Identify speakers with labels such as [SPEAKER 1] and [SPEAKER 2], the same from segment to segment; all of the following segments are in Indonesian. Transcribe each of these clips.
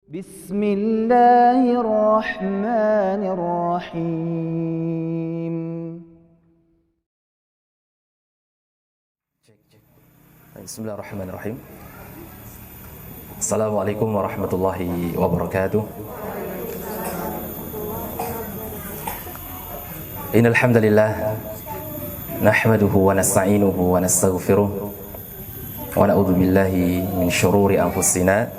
[SPEAKER 1] Bismillahirrahmanirrahim.
[SPEAKER 2] Bismillahirrahmanirrahim. Assalamualaikum warahmatullahi wabarakatuh. Innal hamdalillah nahmaduhu wa nasta'inuhu wa nastaghfiruh wa na'udzu billahi min shururi anfusina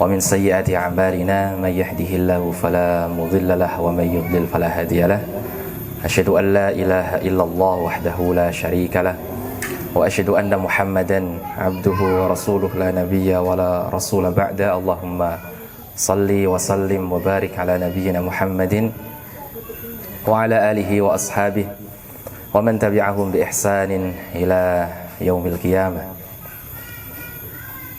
[SPEAKER 2] wa min sayyiati a'malina may yahdihillahu fala mudilla lahu wa may yudlil fala hadiyalah. Asyhadu an la ilaha illallah wahdahu la syarika lah wa asyhadu anna Muhammadan abduhu wa rasuluh la nabiyya wa la rasula ba'da. Allahumma salli wa sallim wa barik ala nabiyyina Muhammadin wa ala alihi wa ashabihi wa man tabi'ahum bi ihsanin ila yaumil qiyamah.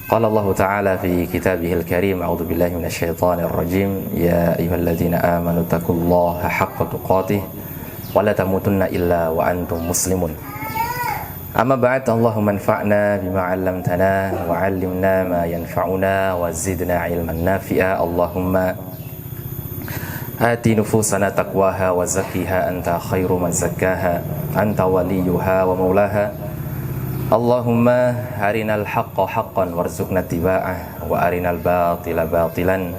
[SPEAKER 2] Qala Allah Ta'ala fi kitabihil karim, a'udzu billahi minasyaitonir rajim, ya ayyuhalladzina amanu taqullaha haqqa tuqatih wa la tamutunna illa wa antum muslimun. Amma ba'd, Allahumma anfa'na bima 'allamtana wa 'allimna ma yanfa'una wa zidna 'ilman nafi'a. Allahumma ati nufusana taqwaha wa zakkiha anta khairu man zakkaha anta waliyuha wa maulaha. Allahumma arinal haqqa haqqan warzuqna tiba'ah wa arinal batila batilan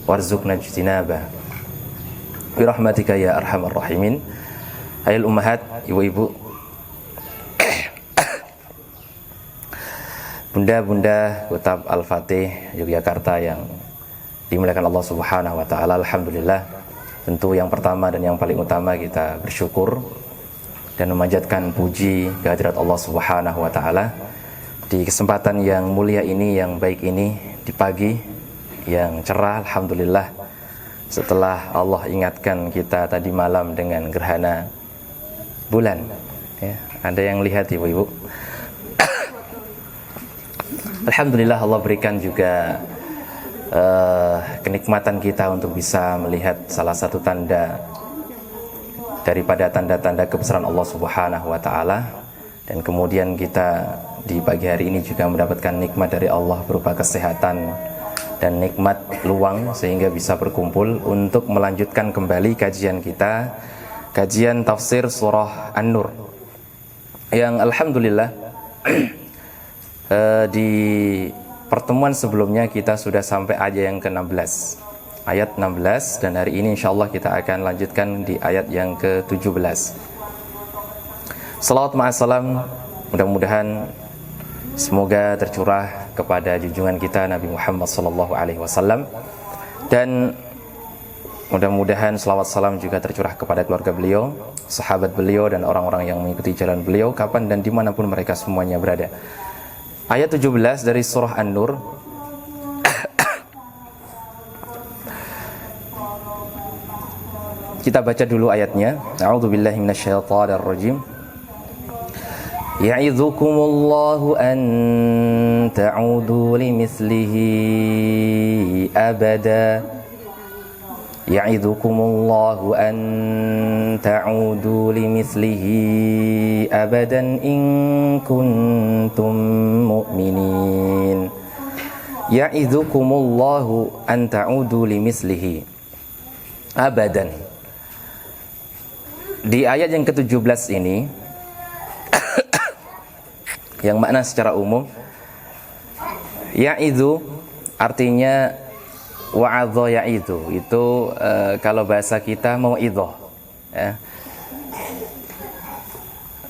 [SPEAKER 2] warzuqna ijtinabah bi rahmatika ya arhamar rahimin. Ayol ummahat, ibu-ibu, bunda-bunda Kutab Al-Fatih Yogyakarta yang dimuliakan Allah Subhanahu wa taala. Alhamdulillah, tentu yang pertama dan yang paling utama kita bersyukur dan memanjatkan puji kehadirat Allah Subhanahu wa taala di kesempatan yang mulia ini, yang baik ini, di pagi yang cerah. Alhamdulillah, setelah Allah ingatkan kita tadi malam dengan gerhana bulan, ya, ada yang lihat ibu-ibu. Alhamdulillah, Allah berikan juga kenikmatan kita untuk bisa melihat salah satu tanda daripada tanda-tanda kebesaran Allah Subhanahu wa taala, dan kemudian kita di pagi hari ini juga mendapatkan nikmat dari Allah berupa kesehatan dan nikmat luang sehingga bisa berkumpul untuk melanjutkan kembali kajian kita, kajian tafsir surah An-Nur, yang alhamdulillah di pertemuan sebelumnya kita sudah sampai ayat yang ke-16, ayat 16, dan hari ini insyaallah kita akan lanjutkan di ayat yang ke-17. Salawat ma'assalam mudah-mudahan semoga tercurah kepada junjungan kita Nabi Muhammad SAW, dan mudah-mudahan salawat salam juga tercurah kepada keluarga beliau, sahabat beliau, dan orang-orang yang mengikuti jalan beliau kapan dan dimanapun mereka semuanya berada. Ayat 17 dari surah An-Nur. Kita baca dulu ayatnya. A'udzubillahi minasyaitonir rajim. Ya'idzukumullahu an ta'udu limithlihi abada. Ya'idzukumullahu an ta'udu limithlihi abadan in kuntum mu'minin. Ya'idzukumullahu an ta'udu limithlihi abadan. Di ayat yang ke-17 ini yang makna secara umum, ya'idzu artinya wa'adha ya'idzu, itu kalau bahasa kita mau'idhah, ya.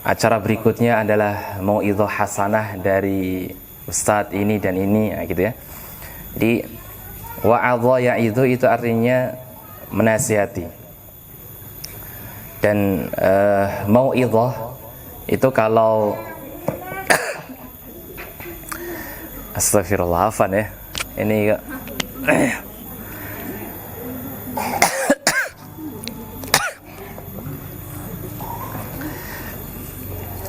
[SPEAKER 2] Acara berikutnya adalah mau'idhah hasanah dari ustadz ini dan ini, ya, gitu ya. Jadi wa'adha ya'idzu itu artinya menasihati. Dan mau'idhah itu kalau astagfirullah, afan ya, ini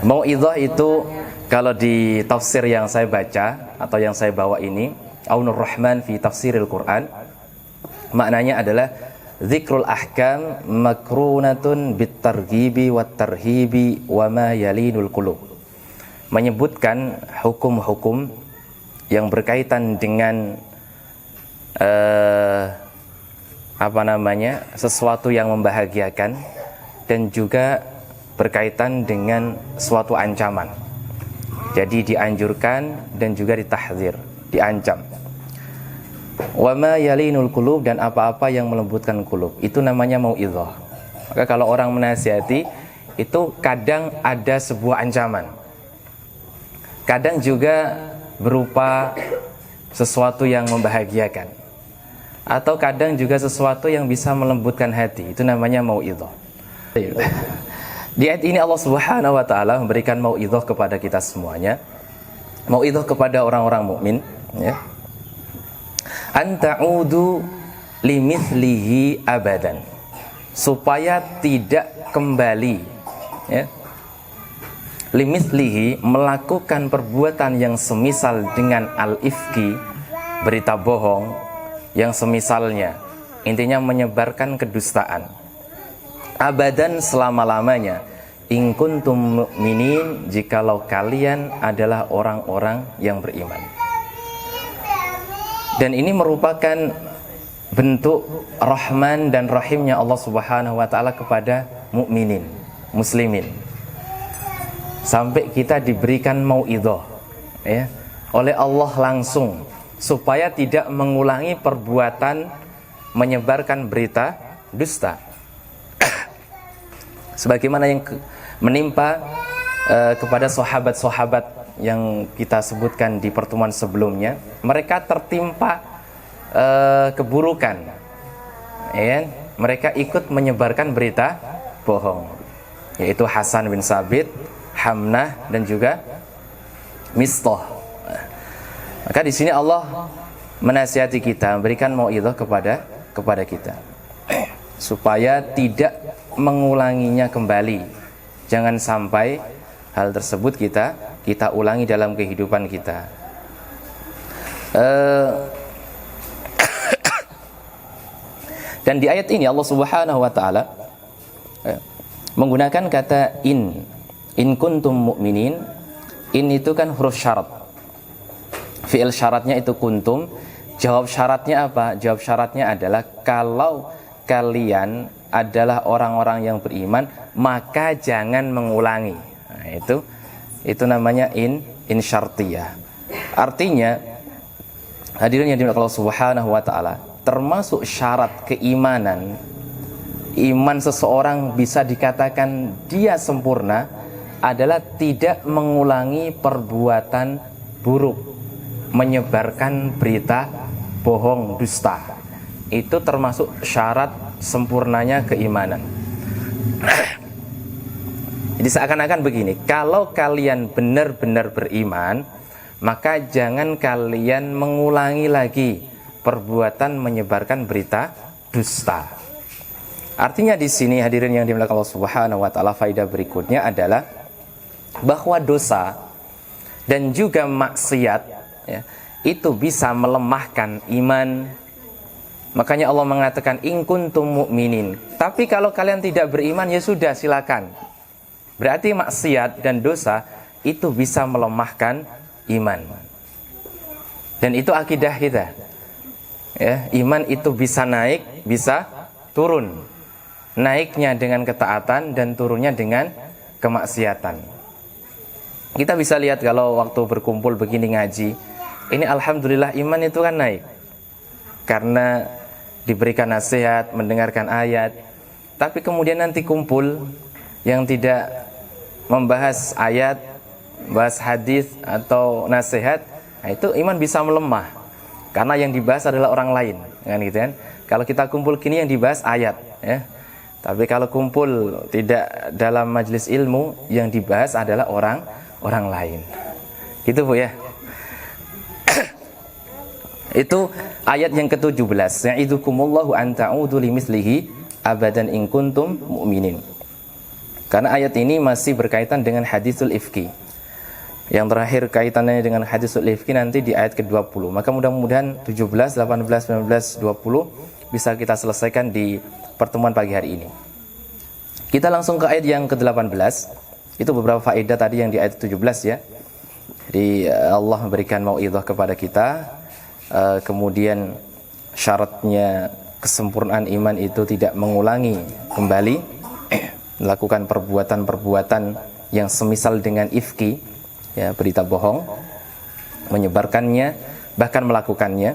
[SPEAKER 2] mau'idhah itu kalau di tafsir yang saya baca atau yang saya bawa ini, Aunur Rahman fi Tafsiril Quran, maknanya adalah Zikrul ahkam makrunatun bitarghibi wat tarhibi wa ma yalinul qulub. Menyebutkan hukum-hukum yang berkaitan dengan sesuatu yang membahagiakan dan juga berkaitan dengan suatu ancaman. Jadi dianjurkan dan juga ditahdzir, diancam. Wa ma yalinul qulub, dan apa-apa yang melembutkan qulub, itu namanya mau'izah. Maka kalau orang menasihati itu kadang ada sebuah ancaman, kadang juga berupa sesuatu yang membahagiakan, atau kadang juga sesuatu yang bisa melembutkan hati. Itu namanya mau'izah. Di ayat ini Allah Subhanahu wa taala memberikan mau'izah kepada kita semuanya. Mau'izah kepada orang-orang mukmin, ya. An ta'udu limithlihi abadan, supaya tidak kembali, ya, limithlihi, melakukan perbuatan yang semisal dengan al-ifki, berita bohong, yang semisalnya, intinya menyebarkan kedustaan, abadan, selama-lamanya, in kuntum mu'minin, jikalau kalian adalah orang-orang yang beriman. Dan ini merupakan bentuk rahman dan rahimnya Allah Subhanahu wa taala kepada mukminin, muslimin. Sampai kita diberikan mau'izah, ya, oleh Allah langsung, supaya tidak mengulangi perbuatan menyebarkan berita dusta. Sebagaimana yang menimpa kepada sahabat-sahabat yang kita sebutkan di pertemuan sebelumnya, mereka tertimpa keburukan, ya, mereka ikut menyebarkan berita bohong, yaitu Hasan bin Sabit, Hamnah, dan juga Mistah. Maka di sini Allah menasihati kita, memberikan mau'izah kepada kita supaya tidak mengulanginya kembali. Jangan sampai hal tersebut kita ulangi dalam kehidupan kita. Dan di ayat ini Allah Subhanahu wa taala menggunakan kata in kuntum mu'minin. In itu kan huruf syarat. Fi'il syaratnya itu kuntum. Jawab syaratnya apa? Jawab syaratnya adalah kalau kalian adalah orang-orang yang beriman, maka jangan mengulangi. Nah, itu namanya in syartiyah. Artinya, hadirin yang dimuliakan Allah Subhanahu wa taala, termasuk syarat keimanan, iman seseorang bisa dikatakan dia sempurna adalah tidak mengulangi perbuatan buruk, menyebarkan berita bohong, dusta. Itu termasuk syarat sempurnanya keimanan. Jadi seakan-akan begini, kalau kalian benar-benar beriman, maka jangan kalian mengulangi lagi perbuatan menyebarkan berita dusta. Artinya di sini hadirin yang dimuliakan Allah Subhanahu wa taala, faedah berikutnya adalah bahwa dosa dan juga maksiat, ya, itu bisa melemahkan iman. Makanya Allah mengatakan in kuntum mu'minin. Tapi kalau kalian tidak beriman, ya sudah, silakan. Berarti maksiat dan dosa itu bisa melemahkan iman. Dan itu akidah kita. Ya, iman itu bisa naik, bisa turun. Naiknya dengan ketaatan dan turunnya dengan kemaksiatan. Kita bisa lihat kalau waktu berkumpul begini ngaji, ini alhamdulillah iman itu kan naik karena diberikan nasihat, mendengarkan ayat. Tapi kemudian nanti kumpul yang tidak membahas ayat, bahas hadis atau nasihat, nah itu iman bisa melemah karena yang dibahas adalah orang lain, kan gitu kan? Kalau kita kumpul kini yang dibahas ayat, ya. Tapi kalau kumpul tidak dalam majelis ilmu, yang dibahas adalah orang lain. Gitu Bu ya. Itu ayat yang ke-17. Ya'idukumullahu an ta'udu limithlihi abadan in kuntum mu'minin. Karena ayat ini masih berkaitan dengan hadisul ifki. Yang terakhir kaitannya dengan hadisul ifki nanti di ayat ke-20. Maka mudah-mudahan 17, 18, 19, 20 bisa kita selesaikan di pertemuan pagi hari ini. Kita langsung ke ayat yang ke-18. Itu beberapa faedah tadi yang di ayat 17 ya. Jadi Allah memberikan mau'izah kepada kita. Kemudian syaratnya kesempurnaan iman itu tidak mengulangi kembali melakukan perbuatan-perbuatan yang semisal dengan ifki, ya, berita bohong, menyebarkannya, bahkan melakukannya.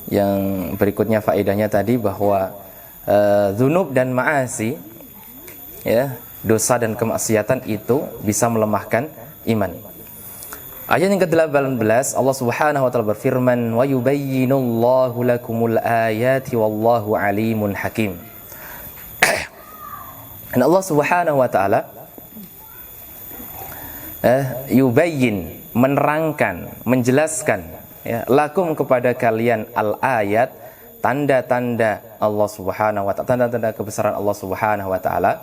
[SPEAKER 2] Yang berikutnya faedahnya tadi bahwa dzunub dan ma'asi, ya, dosa dan kemaksiatan itu bisa melemahkan iman. Ayat yang ke-18 Allah Subhanahu wa taala berfirman, "Wa yubayyinullahu lakumul ayati wallahu alimun hakim." Dan Allah Subhanahu wa taala yubayyin, menerangkan, menjelaskan, ya, lakum kepada kalian al-ayat, tanda-tanda Allah Subhanahu wa taala, tanda-tanda kebesaran Allah Subhanahu wa taala.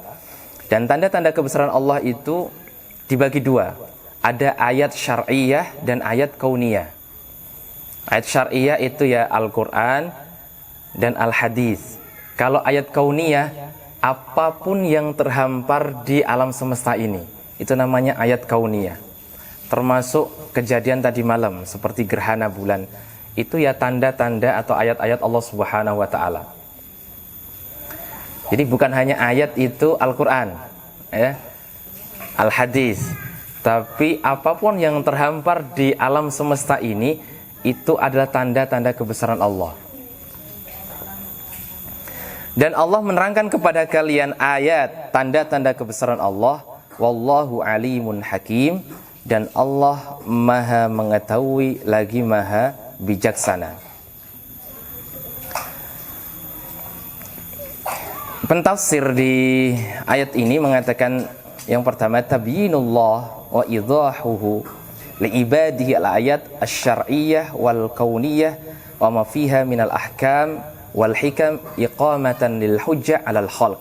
[SPEAKER 2] Dan tanda-tanda kebesaran Allah itu dibagi dua. Ada ayat syar'iyah dan ayat kauniyah. Ayat syar'iyah itu ya Al-Quran dan Al-Hadis. Kalau ayat kauniyah, apapun yang terhampar di alam semesta ini, itu namanya ayat kauniyah. Termasuk kejadian tadi malam seperti gerhana bulan, itu ya tanda-tanda atau ayat-ayat Allah Subhanahu wa taala. Jadi bukan hanya ayat itu Al-Quran, ya, Al-Hadis, tapi apapun yang terhampar di alam semesta ini itu adalah tanda-tanda kebesaran Allah. Dan Allah menerangkan kepada kalian ayat, tanda-tanda kebesaran Allah. Wallahu alimun hakim. Dan Allah maha mengetahui lagi maha bijaksana. Pentafsir di ayat ini mengatakan, yang pertama, tabyinullah wa idahuhu liibadihi al-ayat asy-syar'iyyah wal kauniyah wa ma fiha minal ahkam wal hikam iqamatan lil hujjah 'alal khalq.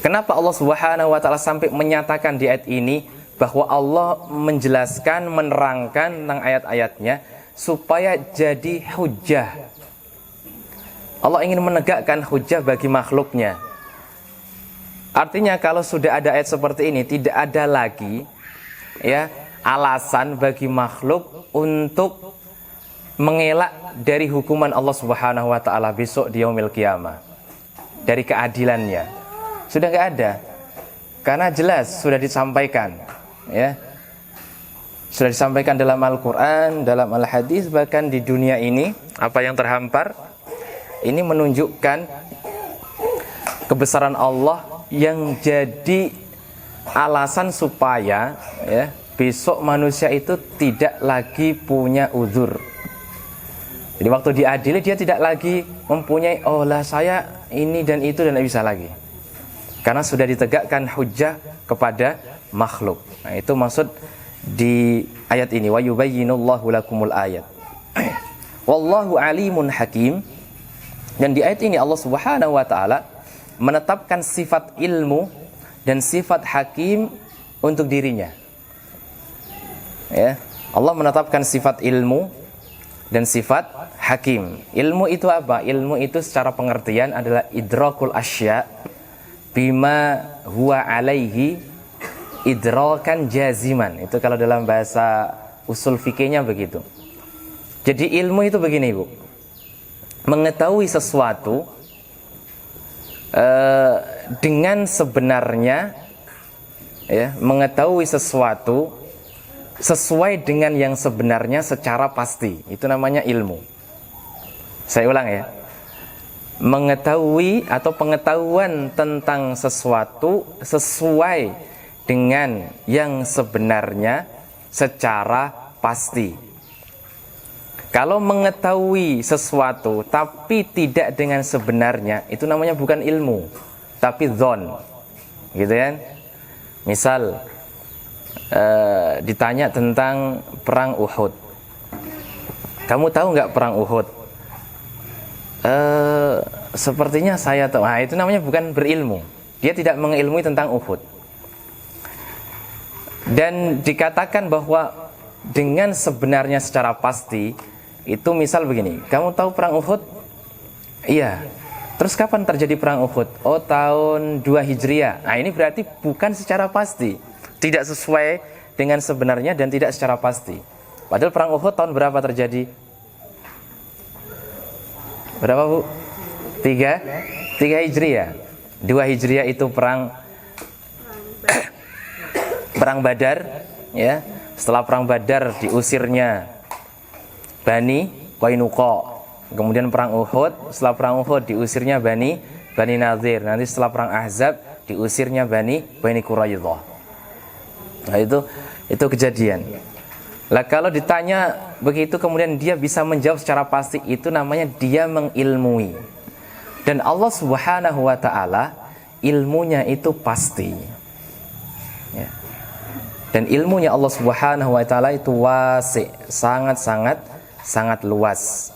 [SPEAKER 2] Kenapa Allah Subhanahu wa taala sampai menyatakan di ayat ini bahwa Allah menjelaskan, menerangkan tentang ayat-ayatnya supaya jadi hujjah. Allah ingin menegakkan hujjah bagi makhluknya. Artinya kalau sudah ada ayat seperti ini, tidak ada lagi, ya, alasan bagi makhluk untuk mengelak dari hukuman Allah Subhanahu wa taala besok di yaumil qiyamah, dari keadilannya. Sudah enggak ada. Karena jelas sudah disampaikan, ya. Sudah disampaikan dalam Al-Qur'an, dalam Al-Hadis, bahkan di dunia ini apa yang terhampar ini menunjukkan kebesaran Allah yang jadi alasan supaya, ya, besok manusia itu tidak lagi punya uzur. Jadi waktu diadili dia tidak lagi mempunyai, oh lah saya ini dan itu dan tidak bisa lagi. Karena sudah ditegakkan hujjah kepada makhluk. Nah, itu maksud di ayat ini, wa yubayyinullahu lakumul ayat. Wallahu alimun hakim. Dan di ayat ini Allah Subhanahu wa taala menetapkan sifat ilmu dan sifat hakim untuk dirinya. Ya, Allah menetapkan sifat ilmu dan sifat hakim. Ilmu itu apa? Ilmu itu secara pengertian adalah idrakul asya bima huwa alaihi idrakan jaziman. Itu kalau dalam bahasa usul fikihnya begitu. Jadi ilmu itu begini, Bu. Mengetahui sesuatu dengan sebenarnya, ya, mengetahui sesuatu sesuai dengan yang sebenarnya secara pasti, itu namanya ilmu. Saya ulang, ya, mengetahui atau pengetahuan tentang sesuatu sesuai dengan yang sebenarnya secara pasti. Kalau mengetahui sesuatu tapi tidak dengan sebenarnya, itu namanya bukan ilmu, tapi dzon, gitu kan? Misal ditanya tentang perang Uhud, kamu tahu nggak perang Uhud? Sepertinya saya tahu. Nah, itu namanya bukan berilmu. Dia tidak mengilmui tentang Uhud. Dan dikatakan bahwa dengan sebenarnya secara pasti, itu misal begini, kamu tahu perang Uhud? Iya. Terus kapan terjadi perang Uhud? Oh, tahun 2 Hijriah. Nah, ini berarti bukan secara pasti, tidak sesuai dengan sebenarnya dan tidak secara pasti. Padahal perang Uhud tahun berapa terjadi? Berapa Bu? 3 Hijriah. 2 Hijriah itu perang Badar, ya. Setelah perang Badar diusirnya Bani Qainuqa. Kemudian perang Uhud, setelah perang Uhud diusirnya Bani Nadir. Nanti setelah perang Ahzab diusirnya Bani Quraidah. Nah, itu kejadian. Lah kalau ditanya begitu kemudian dia bisa menjawab secara pasti, itu namanya dia mengilmui. Dan Allah Subhanahu wa taala ilmunya itu pasti. Ya. Dan ilmunya Allah Subhanahu wa taala itu wasi', sangat luas.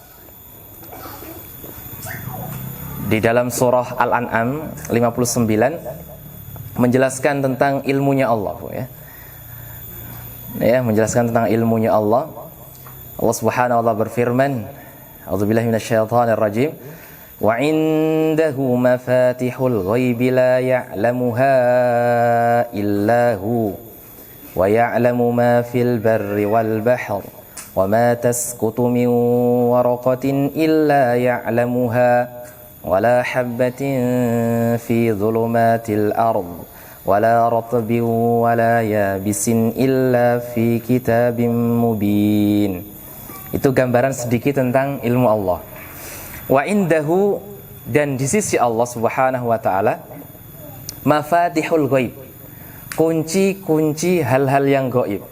[SPEAKER 2] Di dalam surah Al-An'am 59 menjelaskan tentang ilmunya Allah, ya. Ya, menjelaskan tentang ilmunya Allah. Allah Subhanahu wa taala berfirman, A'udzubillahi minasyaitonir rajim. Wa 'indahu mafatihul ghaibi la ya'lamuha illa hu wa ya'lamu ma fil barri wal bahr wa ma tasqutu min waraqatin illa ya'lamuha wa la habatin fi dhulumatil ard wa la ratbin wa la yabisin illa fi kitabim mubin. Itu gambaran sedikit tentang ilmu Allah. Wa indahu, dan di sisi Allah Subhanahu wa taala, mafatihul ghaib, kunci-kunci hal-hal yang gaib.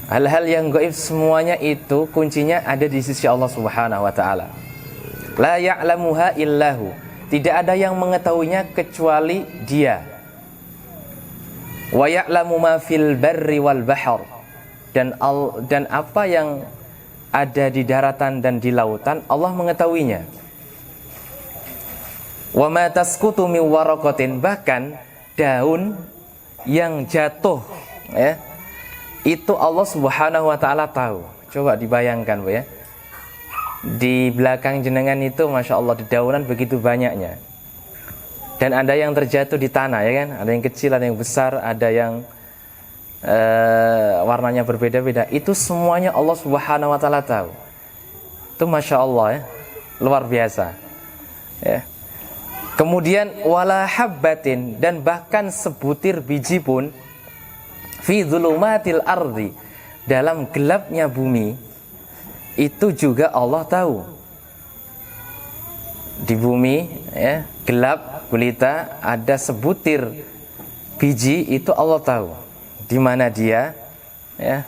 [SPEAKER 2] Hal-hal yang gaib semuanya itu kuncinya ada di sisi Allah Subhanahu wa taala. La ya'lamuha illahu, tidak ada yang mengetahuinya kecuali Dia. Wa ya'lamu ma fil barri wal bahr, dan apa yang ada di daratan dan di lautan Allah mengetahuinya. Wa ma tasqutu min waraqatin, bahkan daun yang jatuh, ya, itu Allah Subhanahu wa taala tahu. Coba dibayangkan, Bu, ya. Di belakang jenengan itu Masya Allah dedaunan begitu banyaknya. Dan ada yang terjatuh di tanah, ya kan? Ada yang kecil, ada yang besar, ada yang warnanya berbeda-beda. Itu semuanya Allah Subhanahu wa taala tahu. Itu Masya Allah, ya, luar biasa, ya. Kemudian wala habbatin, dan bahkan sebutir biji pun fi dhulumatil ardi, dalam gelapnya bumi, itu juga Allah tahu. Di bumi, ya, gelap gulita, ada sebutir biji, itu Allah tahu di mana dia, ya,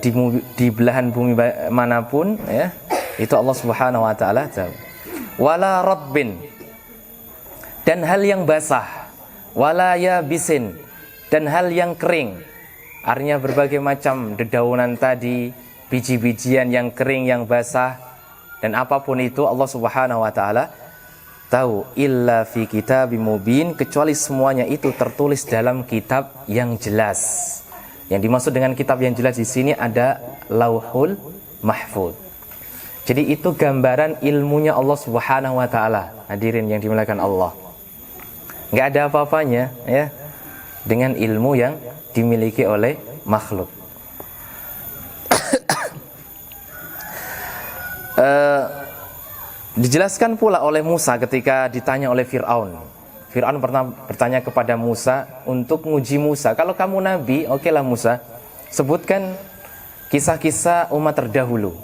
[SPEAKER 2] di belahan bumi manapun, ya, itu Allah Subhanahu wa taala tahu. Wala ratbin, dan hal yang basah, wala yabisin, dan hal yang kering. Artinya berbagai macam dedaunan tadi, biji-bijian yang kering, yang basah, dan apapun itu Allah Subhanahu wa taala tahu. Illa fi kitabim mubin, kecuali semuanya itu tertulis dalam kitab yang jelas. Yang dimaksud dengan kitab yang jelas di sini ada Lauhul Mahfuz. Jadi itu gambaran ilmunya Allah Subhanahu wa taala. Hadirin yang dimuliakan Allah. Enggak ada apa-apanya, ya, dengan ilmu yang dimiliki oleh makhluk. Dijelaskan pula oleh Musa ketika ditanya oleh Fir'aun. Fir'aun pernah bertanya kepada Musa untuk menguji Musa. Kalau kamu nabi, okelah Musa, sebutkan kisah-kisah umat terdahulu.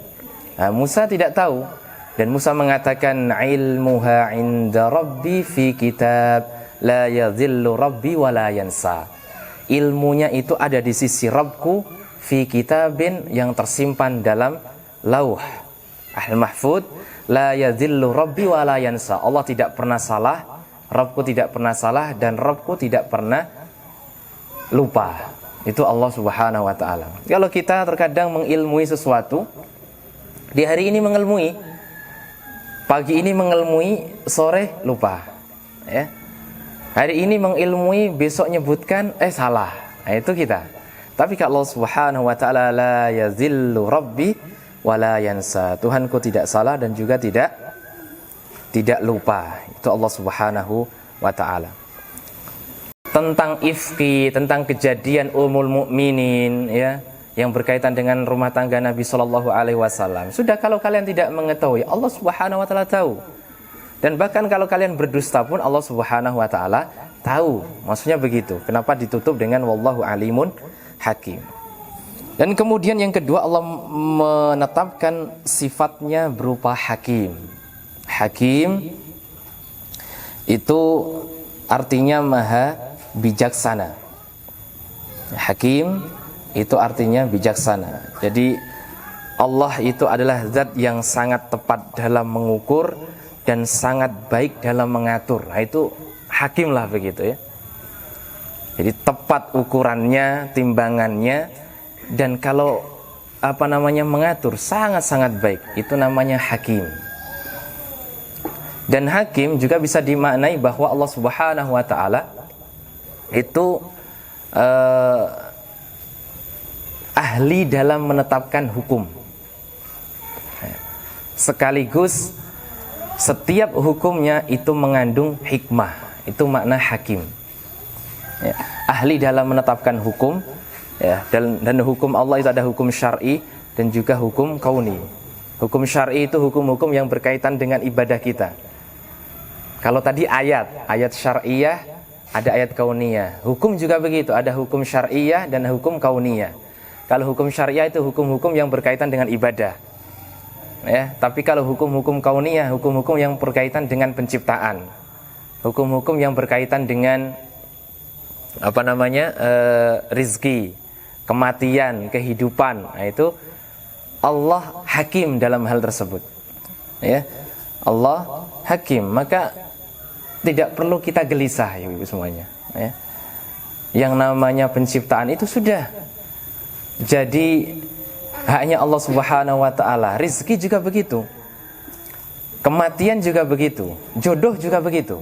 [SPEAKER 2] Nah, Musa tidak tahu, dan Musa mengatakan ilmuha inda rabbi fi kitab la yadhillu rabbi wa la yansa. Ilmunya itu ada di sisi Rabbku fi kitabin, yang tersimpan dalam lauh al-mahfud. La yadhillu rabbi wa la yansa. Allah tidak pernah salah, Rabbku tidak pernah salah, dan Rabbku tidak pernah lupa. Itu Allah Subhanahu wa taala. Kalau kita terkadang mengilmui sesuatu, di hari ini mengilmui, pagi ini mengilmui, sore lupa, ya. Hari ini mengilmui, besok nyebutkan salah. Nah, itu kita. Tapi kalau Allah Subhanahu wa taala la yazillu rabbi wala yansa, Tuhanku tidak salah dan juga tidak lupa. Itu Allah Subhanahu wa taala. Tentang ifki, tentang kejadian Ummul Mukminin, ya, yang berkaitan dengan rumah tangga Nabi Shallallahu Alaihi Wasallam. Sudah, kalau kalian tidak mengetahui, Allah Subhanahu Wa Taala tahu. Dan bahkan kalau kalian berdusta pun Allah Subhanahu Wa Taala tahu. Maksudnya begitu. Kenapa ditutup dengan wallahu alimun hakim? Dan kemudian yang kedua, Allah menetapkan sifatnya berupa hakim. Hakim itu artinya maha bijaksana. Hakim itu artinya bijaksana. Jadi Allah itu adalah zat yang sangat tepat dalam mengukur dan sangat baik dalam mengatur. Nah, itu hakim lah begitu ya. Jadi tepat ukurannya, timbangannya, dan kalau mengatur sangat-sangat baik, itu namanya hakim. Dan hakim juga bisa dimaknai bahwa Allah Subhanahu wa taala itu ahli dalam menetapkan hukum. Sekaligus setiap hukumnya itu mengandung hikmah. Itu makna hakim. Ya, ahli dalam menetapkan hukum, ya, dan hukum Allah itu ada hukum syar'i dan juga hukum kauni. Hukum syar'i itu hukum-hukum yang berkaitan dengan ibadah kita. Kalau tadi ayat syar'iyah, ada ayat kauniyah. Hukum juga begitu, ada hukum syar'iyah dan hukum kauniyah. Kalau hukum syariah itu hukum-hukum yang berkaitan dengan ibadah, ya. Tapi kalau hukum-hukum kauniyah, hukum-hukum yang berkaitan dengan penciptaan, hukum-hukum yang berkaitan dengan rizki, kematian, kehidupan. Nah, itu Allah hakim dalam hal tersebut, ya. Allah hakim, maka tidak perlu kita gelisah, ibu semuanya, ya. Yang namanya penciptaan itu sudah jadi haknya Allah Subhanahu wa taala. Rizki juga begitu, kematian juga begitu, jodoh juga begitu.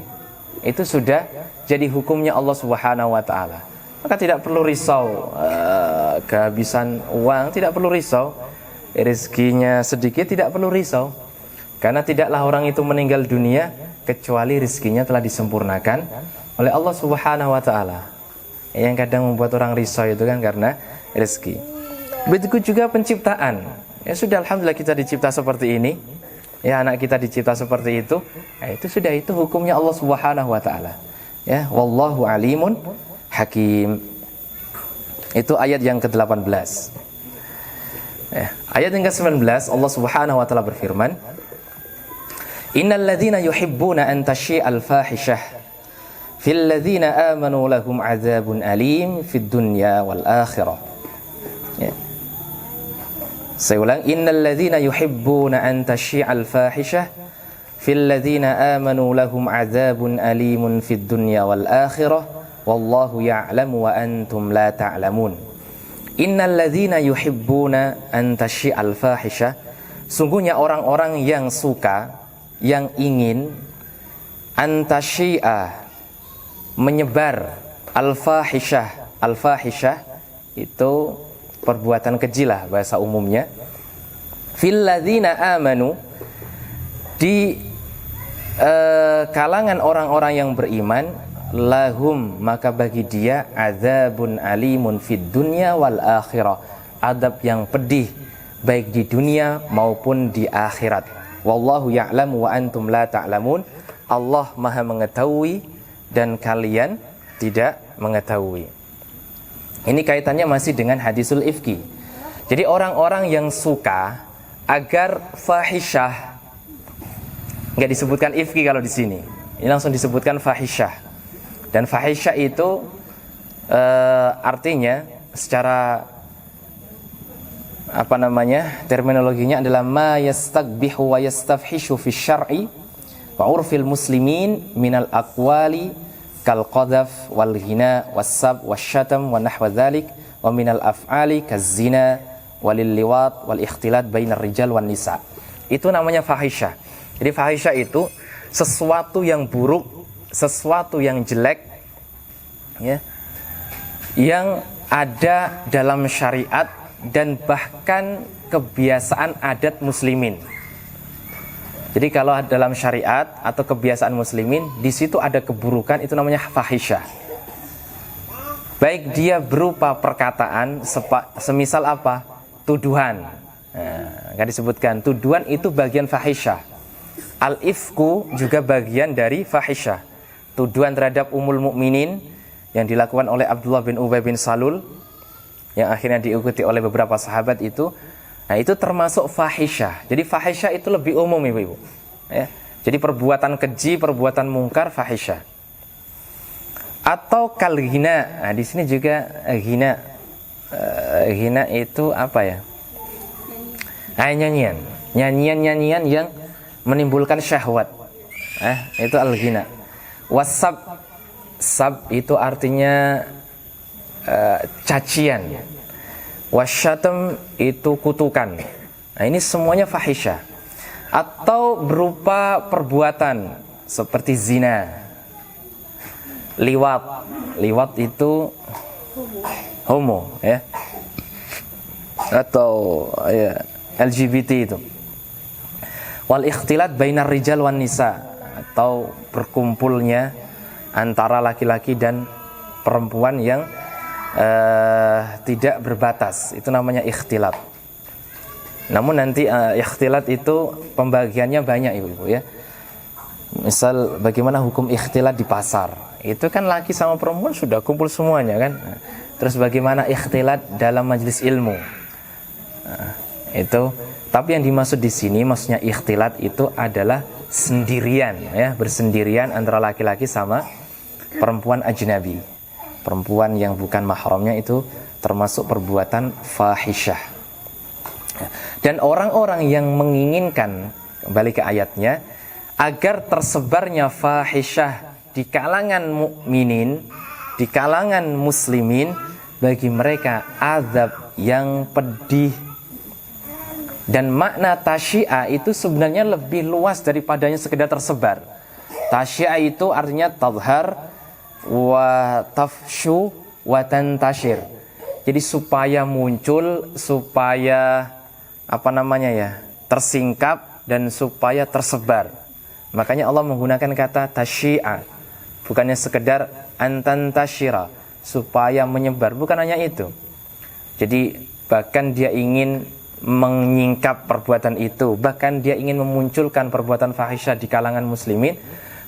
[SPEAKER 2] Itu sudah jadi hukumnya Allah Subhanahu wa taala. Maka tidak perlu risau kehabisan uang, tidak perlu risau. Rizkinya sedikit, tidak perlu risau. Karena tidaklah orang itu meninggal dunia kecuali rizkinya telah disempurnakan oleh Allah Subhanahu wa taala. Yang kadang membuat orang risau itu kan karena rezeki. Begitu juga penciptaan. Ya sudah, alhamdulillah kita dicipta seperti ini. Ya, anak kita dicipta seperti itu. Ya, itu sudah, itu hukumnya Allah Subhanahu wa taala. Ya, wallahu alimun hakim. Itu ayat yang ke-18. Ya, ayat yang ke-19 Allah Subhanahu wa taala berfirman, "Innal ladzina yuhibbuna an tashi'al fahishah fil ladzina amanu lahum 'adzabun alim fid dunya wal akhirah." Ya. Saya ulang, innal ladzina yuhibbuna an tashi'al fahishah fil ladzina amanu lahum 'adzabun alimun fid dunya wal akhirah wallahu ya'lamu wa antum la ta'lamun. Innal ladzina yuhibbuna an tashi'al fahishah, sungguhnya orang-orang yang suka, yang ingin antasyi'a, menyebar, al-fahishah. Al-fahishah itu perbuatan keji lah bahasa umumnya. Fil ladzina amanu, di kalangan orang-orang yang beriman, lahum, maka bagi dia adzabun alimun fid dunya wal akhirah, adab yang pedih baik di dunia maupun di akhirat. Wallahu ya'lamu wa antum la ta'lamun. Allah Maha mengetahui dan kalian tidak mengetahui. Ini kaitannya masih dengan hadisul ifki. Jadi orang-orang yang suka agar fahishah, enggak disebutkan ifki kalau di sini. Ini langsung disebutkan fahishah. Dan fahishah itu artinya secara terminologinya adalah ma yastaqbihu wa yastafhishu fi syar'i wa urfil muslimin minal aqwali kal qadhaf wal ghina was-sab wasyatam wa nahwa dzalik wa minal af'ali kaz-zina walil liwat wal ikhtilat bainar rijal wan nisa. Itu namanya fahisyah. Jadi fahisyah itu sesuatu yang buruk, sesuatu yang jelek, ya, yang ada dalam syariat dan bahkan kebiasaan adat muslimin. Jadi kalau dalam syariat atau kebiasaan muslimin, di situ ada keburukan, itu namanya fahisyah. baik dia berupa perkataan, semisal apa? Tuduhan. Nah, kan disebutkan tuduhan itu bagian fahisyah. Al-ifku juga bagian dari fahisyah. Tuduhan terhadap Ummul Mukminin yang dilakukan oleh Abdullah bin Ubay bin Salul yang akhirnya diikuti oleh beberapa sahabat itu. Nah, itu termasuk fahisyah. Jadi fahisyah itu lebih umum, Ibu-ibu. Ya. Jadi perbuatan keji, perbuatan mungkar, fahisyah. Atau kal ghina. Nah, di sini juga ghina. Ghina itu apa ya? Nyanyian. Nyanyian yang menimbulkan syahwat. Itu al-ghina. Wasab. Sab itu artinya cacian. Wasyatam itu kutukan. Nah, ini semuanya fahisyah. Atau berupa perbuatan seperti zina, liwat. Liwat itu homo, ya. Atau ya, LGBT itu. Wal ikhtilat bainar rijal wan nisa, atau berkumpulnya antara laki-laki dan perempuan yang tidak berbatas, itu namanya ikhtilat. Namun nanti ikhtilat itu pembagiannya banyak, Ibu-ibu, ya. Misal bagaimana hukum ikhtilat di pasar? Itu kan laki sama perempuan sudah kumpul semuanya kan. Terus bagaimana ikhtilat dalam majelis ilmu? Itu. Tapi yang dimaksud di sini maksudnya ikhtilat itu adalah sendirian, ya, bersendirian antara laki-laki sama perempuan ajnabi. Perempuan yang bukan mahramnya itu termasuk perbuatan fahisyah. Dan orang-orang yang menginginkan, kembali ke ayatnya, agar tersebarnya fahisyah di kalangan mukminin, di kalangan muslimin, bagi mereka azab yang pedih. Dan makna tasyi'a itu sebenarnya lebih luas daripadanya sekedar tersebar. Tasyi'a itu artinya tadhar wa tafshu wa tantashir. Jadi supaya muncul, supaya tersingkap dan supaya tersebar. Makanya Allah menggunakan kata tasyi'a, bukannya sekedar antantashira, supaya menyebar, bukan hanya itu. Jadi bahkan dia ingin menyingkap perbuatan itu, bahkan dia ingin memunculkan perbuatan fahisyah di kalangan muslimin.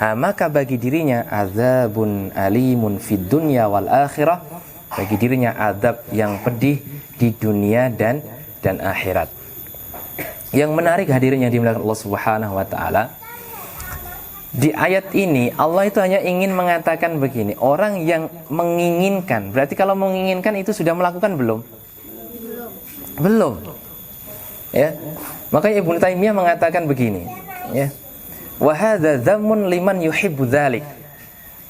[SPEAKER 2] Maka bagi dirinya azabun alimun fid dunya wal akhirah, bagi dirinya azab yang pedih di dunia dan akhirat. Yang menarik hadirin yang dimuliakan Allah Subhanahu wa taala, di ayat ini Allah itu hanya ingin mengatakan begini, orang yang menginginkan, berarti kalau menginginkan itu sudah melakukan belum? Belum. Ya. Makanya Ibnu Taimiyah mengatakan begini, ya. Wa hadza dhammun liman yuhibbu dzalik.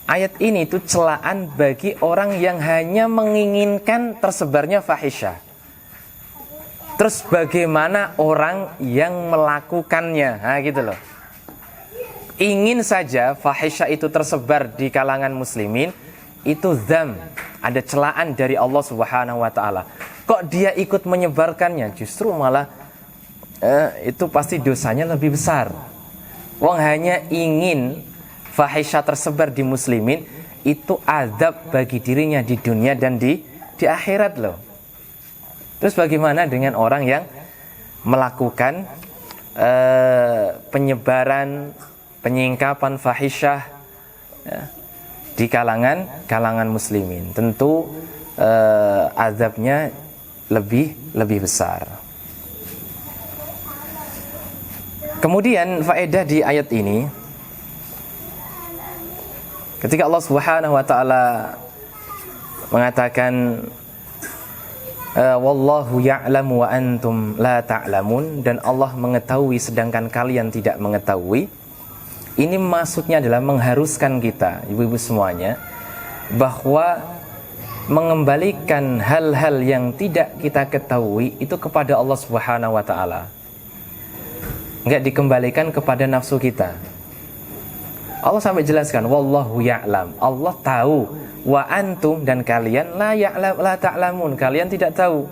[SPEAKER 2] Ayat ini itu celaan bagi orang yang hanya menginginkan tersebarnya fahisyah. Terus bagaimana orang yang melakukannya? Nah, gitu loh. Ingin saja fahisyah itu tersebar di kalangan muslimin, itu dzam, ada celaan dari Allah Subhanahu wa taala. Kok dia ikut menyebarkannya? Justru malah itu pasti dosanya lebih besar. Wong hanya ingin fahisyah tersebar di muslimin, itu azab bagi dirinya di dunia dan di akhirat loh. Terus bagaimana dengan orang yang melakukan penyebaran, penyingkapan fahisyah, ya, di kalangan muslimin? Tentu azabnya lebih besar. Kemudian faedah di ayat ini, ketika Allah Subhanahu wa taala mengatakan wallahu ya'lamu wa antum la ta'lamun, dan Allah mengetahui sedangkan kalian tidak mengetahui. Ini maksudnya adalah mengharuskan kita, ibu-ibu semuanya, bahwa mengembalikan hal-hal yang tidak kita ketahui itu kepada Allah Subhanahu wa taala. Enggak dikembalikan kepada nafsu kita. Allah sampai jelaskan wallahu ya'lam, Allah tahu, wa antum, dan kalian la ta'lamun, kalian tidak tahu.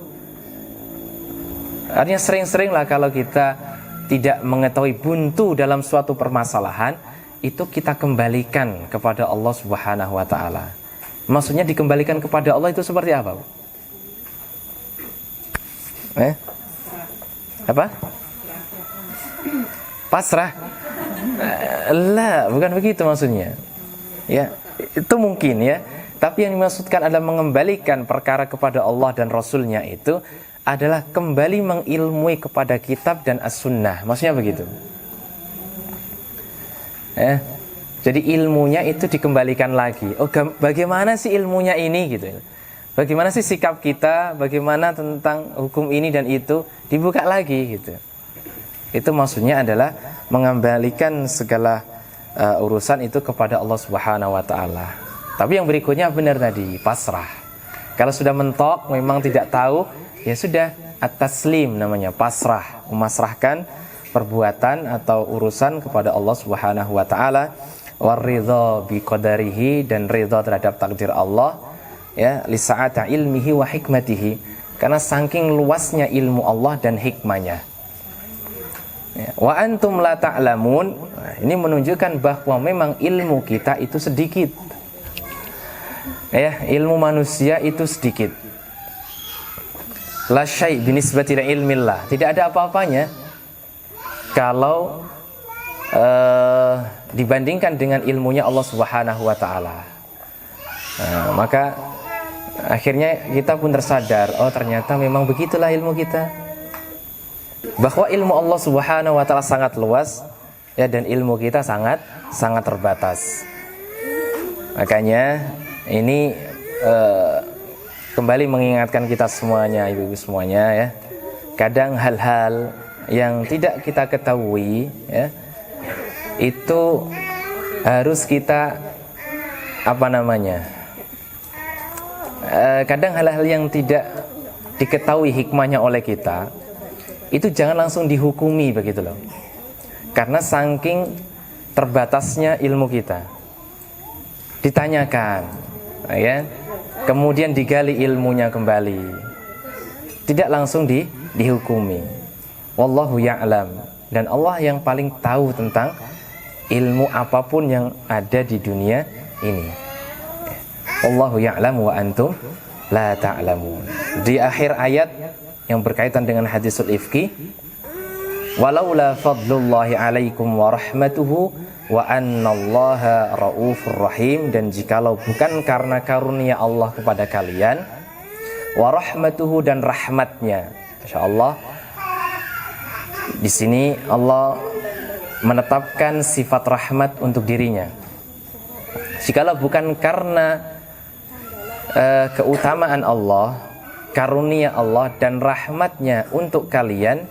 [SPEAKER 2] Artinya sering-seringlah kalau kita tidak mengetahui buntu dalam suatu permasalahan, itu kita kembalikan kepada Allah Subhanahu wa taala. Maksudnya dikembalikan kepada Allah itu seperti apa, Bu? Apa? Pasrah? Lah, bukan begitu maksudnya. Ya, itu mungkin ya. Tapi yang dimaksudkan adalah mengembalikan perkara kepada Allah dan Rasulnya itu adalah kembali mengilmui kepada kitab dan as-sunnah. Maksudnya begitu. Jadi ilmunya itu dikembalikan lagi. Oh, bagaimana sih ilmunya ini gitu. Bagaimana sih sikap kita, bagaimana tentang hukum ini dan itu, dibuka lagi gitu. Itu maksudnya adalah mengembalikan segala urusan itu kepada Allah Subhanahu wa taala. Tapi yang berikutnya benar tadi, pasrah. Kalau sudah mentok, memang tidak tahu, ya sudah, at-taslim namanya, pasrah, memasrahkan perbuatan atau urusan kepada Allah Subhanahu wa taala, waridha biqadarihi, dan ridha terhadap takdir Allah, ya, li sa'ata ilmihi wa hikmatihi, karena saking luasnya ilmu Allah dan hikmahnya. Ya, wa antum la ta'lamun, ini menunjukkan bahwa memang ilmu kita itu sedikit. Ya, ilmu manusia itu sedikit. La syai' binisbati ila ilmillah, tidak ada apa-apanya kalau dibandingkan dengan ilmunya Allah Subhanahu wa taala. Maka akhirnya kita pun tersadar, oh ternyata memang begitulah ilmu kita. Bahwa ilmu Allah Subhanahu wa taala sangat luas, ya, dan ilmu kita sangat terbatas. Makanya ini kembali mengingatkan kita semuanya, ibu-ibu semuanya, ya. Kadang hal-hal yang tidak kita ketahui, ya, itu harus kita kadang hal-hal yang tidak diketahui hikmahnya oleh kita, itu jangan langsung dihukumi begitu loh. Karena saking terbatasnya ilmu kita, ditanyakan, ya, kemudian digali ilmunya kembali, tidak langsung dihukumi. Wallahu ya'lam, dan Allah yang paling tahu tentang ilmu apapun yang ada di dunia ini. Wallahu ya'lam wa antum la ta'lamun. Di akhir ayat yang berkaitan dengan hadisul ifki, walaula fadlullahi alaikum wa rahmatuhu wa annallaha raufur rahim, dan jikalau bukan karena karunia Allah kepada kalian, wa rahmatuhu, dan rahmatnya. Masyaallah, di sini Allah menetapkan sifat rahmat untuk dirinya. Jikalau bukan karena keutamaan Allah, karunia Allah dan rahmatnya untuk kalian,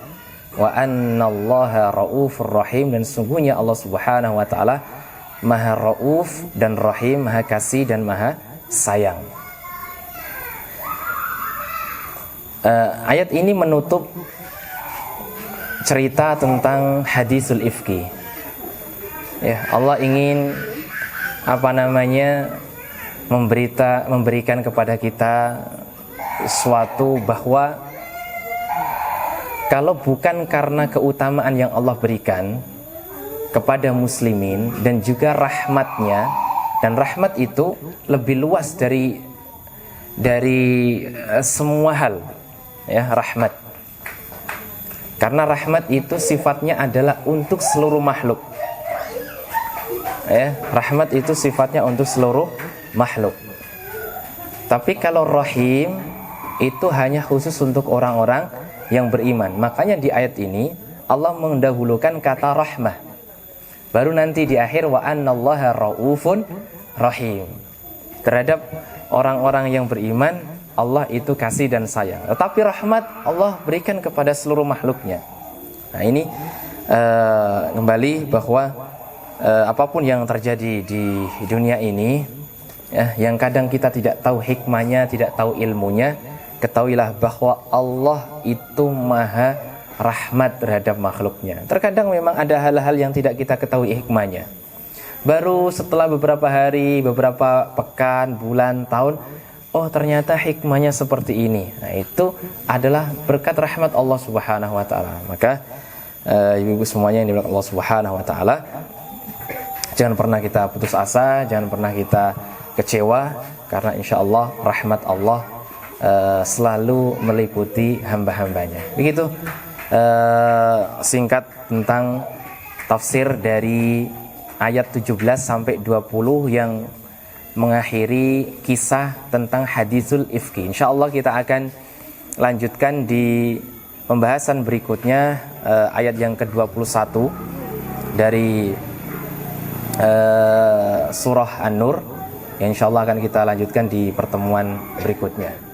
[SPEAKER 2] wa annallaha raufur rahim, dan sungguhnya Allah Subhanahu wa taala Maha Rauf dan Rahim, Maha Kasih dan Maha Sayang. Ayat ini menutup cerita tentang hadisul ifki. Ya, Allah ingin memberikan kepada kita suatu bahwa kalau bukan karena keutamaan yang Allah berikan kepada muslimin dan juga rahmatnya, dan rahmat itu lebih luas dari semua hal, ya, rahmat. Karena rahmat itu sifatnya adalah untuk seluruh makhluk. Ya, rahmat itu sifatnya untuk seluruh makhluk. Tapi kalau rahim itu hanya khusus untuk orang-orang yang beriman. Makanya di ayat ini Allah mendahulukan kata rahmah, baru nanti di akhir wa annallaha raufun rahim. Terhadap orang-orang yang beriman, Allah itu kasih dan sayang. Tetapi rahmat Allah berikan kepada seluruh makhluknya. Nah, ini kembali bahwa apapun yang terjadi di dunia ini, ya, yang kadang kita tidak tahu hikmahnya, tidak tahu ilmunya, ketahuilah bahwa Allah itu maha rahmat terhadap makhluknya. Terkadang memang ada hal-hal yang tidak kita ketahui hikmahnya. Baru setelah beberapa hari, beberapa pekan, bulan, tahun, oh ternyata hikmahnya seperti ini. Nah, itu adalah berkat rahmat Allah Subhanahu wa taala. Maka ibu-ibu semuanya yang dimuliakan Allah Subhanahu wa taala, jangan pernah kita putus asa, jangan pernah kita kecewa karena insya Allah rahmat Allah selalu meliputi hamba-hambanya. Begitu singkat tentang tafsir dari ayat 17 sampai 20 yang mengakhiri kisah tentang hadisul ifki. Insya Allah kita akan lanjutkan di pembahasan berikutnya, ayat yang ke-21 dari surah An-Nur, yang insya Allah akan kita lanjutkan di pertemuan berikutnya.